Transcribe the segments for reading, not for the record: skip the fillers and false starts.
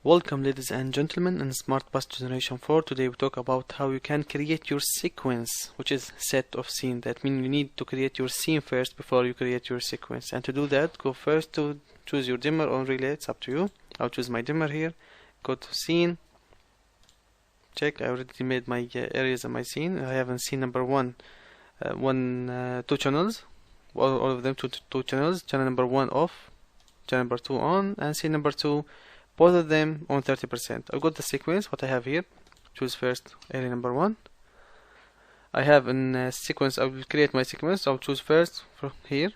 Welcome ladies and gentlemen in Smart Bus Generation 4. Today we talk about how you can create your sequence, which is set of scene. That means you need to create your scene first before you create your sequence. And to do that, go first to choose your dimmer or relay, it's up to you. I'll choose my dimmer here. Go to scene. Check, I already made my areas of my scene. I have in scene number 1, 2 channels. All of them two channels. Channel number 1 off, channel number 2 on, and scene number 2. Both of them on 30%. I've got the sequence, what I have here. Choose first area number 1. I have in sequence, I will create my sequence. I'll choose first from here.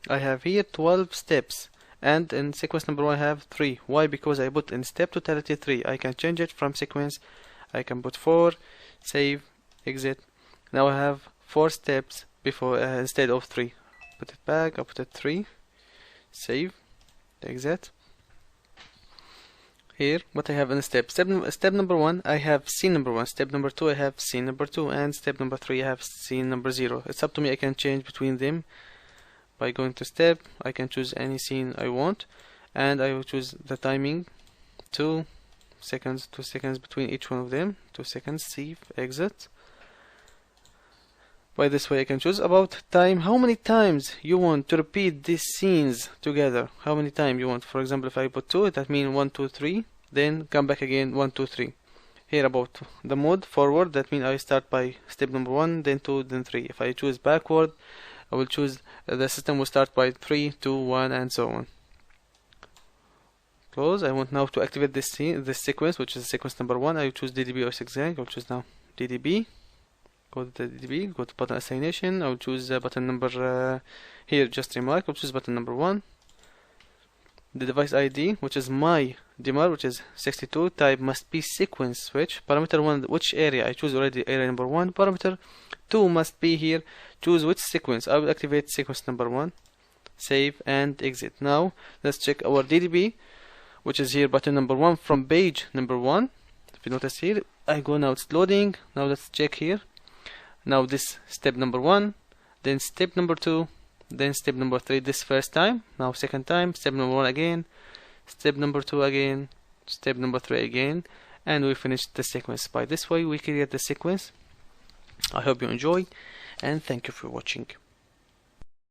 I have here 12 steps, and in sequence number 1 I have 3. Why? Because I put in step totality 3. I can change it from sequence. I can put 4, save, exit. Now I have 4 steps before instead of 3. Put it back. I'll put it 3, save, exit. Here, what I have in step number 1, I have scene number 1. Step number 2, I have scene number 2, and step number 3, I have scene number 0. It's up to me. I can change between them by going to step. I can choose any scene I want, and I will choose the timing 2 seconds between each one of them. 2 seconds, save, exit. By this way I can choose about time, how many times you want to repeat these scenes together, how many times you want. For example, if I put 2, that means 1, 2, 3, then come back again 1, 2, 3. Here about the mode forward, that means I start by step number 1, then 2, then 3. If I choose backward, I will choose the system will start by 3, 2, 1, and so on. Close. I want now to activate this sequence, which is sequence number 1. I will choose DDB or zigzag. I'll choose now DDB. Go to the DDB, go to button assignation. I'll choose button number here, just remark. I'll choose button number 1. The device ID, which is my dimmer, which is 62. Type must be sequence switch. Parameter 1, which area? I choose already area number 1. Parameter 2 must be here. Choose which sequence. I will activate sequence number 1. Save and exit. Now let's check our DDB, which is here button number 1 from page number 1. If you notice here, I go now, it's loading. Now let's check here. Now this step number 1, then step number 2, then step number 3 this first time. Now second time, step number 1 again, step number 2 again, step number 3 again, and we finish the sequence. By this way we create the sequence. I hope you enjoy, and thank you for watching.